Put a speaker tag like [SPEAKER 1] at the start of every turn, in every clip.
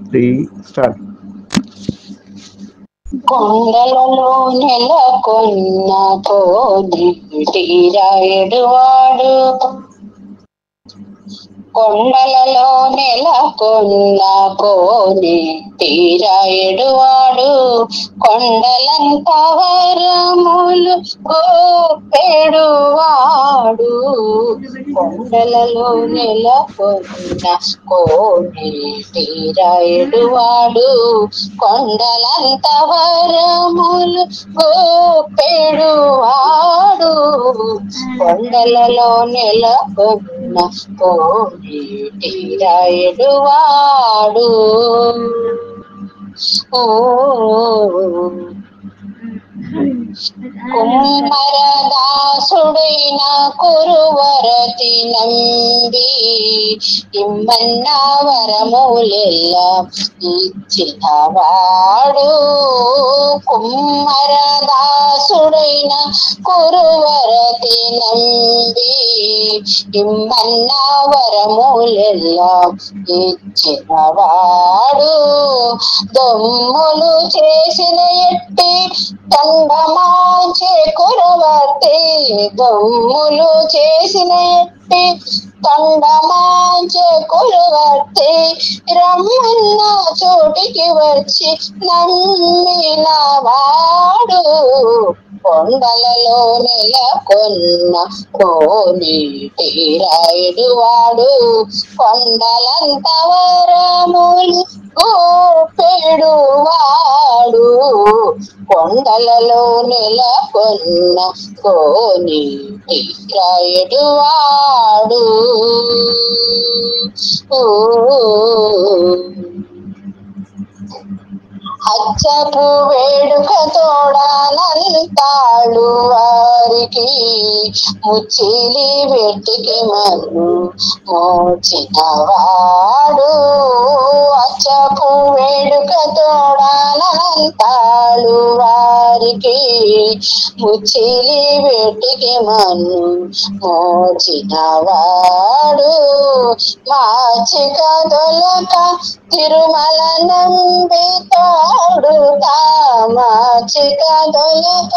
[SPEAKER 1] Three start.
[SPEAKER 2] కొండలలో నెలకొన్న కోడి తీరాయుడు వాడు, కొండలలో నెలకొన్న కోడి తీరాయుడు వాడు, కొండలంత వరములు గోపెడు వాడు, కొండలలో నెలకొన్న కోడి తీరాయుడు వాడు, కొండలంత వరములు గోపెడు వాడు, కొండలలో నెలకొన్న కోడి తీరాయుడు వాడు. కుమ్మరదాసుడైన కురువరతి నంబి ఇమ్మన్న వరములెల్లా ఇచ్చినవాడు, కుమ్మరదాసుడైన కురువరతి నంబి ఇమ్మన్న వరములెల్లా ఇచ్చినవాడు, దొమ్ములు చేసిన ఎట్టి తండమాంచే కురవర్తి, దొమ్ములు చేసిన ఎట్టి తండమాంచే కురవర్తి, రమ్మన్న చోటికి వచ్చి నమ్మిన వాడు, కొండలలో నెలకొన్న కోడి తీరాయుడు వాడు, కొండలంత వరములు గోపెడు వాడు, కొండలలో నెలకొన్న కోడి తీరాయుడు వాడు. అచ్చపు వేడుక తోడానంతాడు వారికి, ముచ్చిలి వెట్టికి మన్ను మోచిన వాడు, అచ్చపు వేడుక తోడానంతాడు వారికి, ముచ్చిలి వెట్టికి మన్ను మోచిన వాడు, మాచిక దొలక తిరుమల నంబి తోడుతా, మాచిక దొలక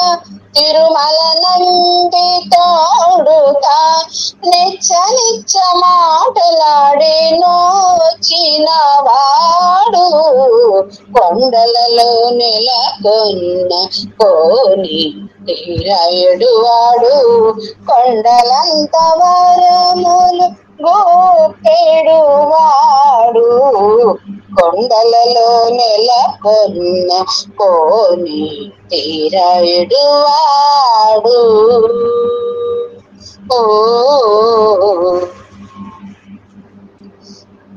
[SPEAKER 2] తిరుమల నంబి తోడుతా, నిచ్చ నిచ్చ మాటలాడి నోచిన వాడు, కొండలలో నెలకొన్న కోడి తీరాయుడు వాడు, కొండలంత వరములు గోపెడు వాడు, కొండలలో నెలకొన్న కోడి తీరాయుడు వాడు.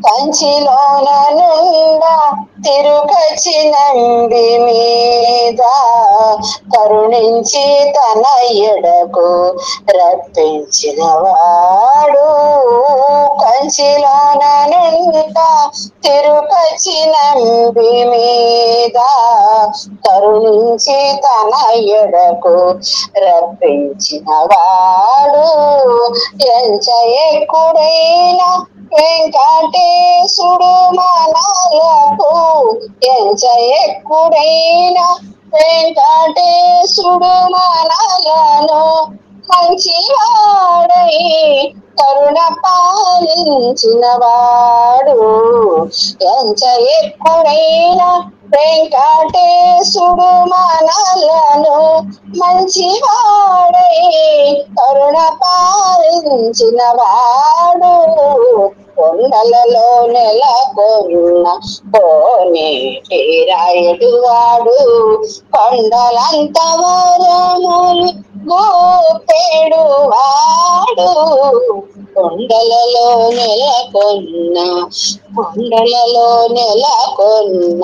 [SPEAKER 2] కంచిలోన నుండా తిరుగచ్చి నంబి మీద కరుణించి తన ఎడకు రప్పించిన వాడు, కంచిలోన నుండా తిరుగచ్చి నంబి మీద కరుణించి తన ఎడకు రప్పించిన వాడు, ఎంచ ఎక్కుడైన వెంకటేశుడు మనలకు, ఎంచ ఎక్కుడైన వెంకటేశుడు మనలను మంచివాడై కరుణ పాలించిన వాడు, ఎంచ ఎక్కుడైన వెంకటేశుడు మనలను మంచివాడై కరుణ పాలించిన వాడు, కొండలలో నెలకొన్న కోడి తీరాయుడు వాడు, కొండలంత వరములు గోపెడు వాడు, కొండలలో నెలకొన్న, కొండలలో నెలకొన్న,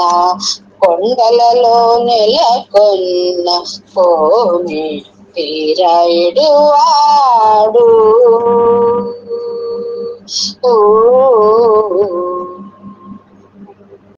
[SPEAKER 2] కొండలలో నెలకొన్న కోడి తీరాయుడు వాడు.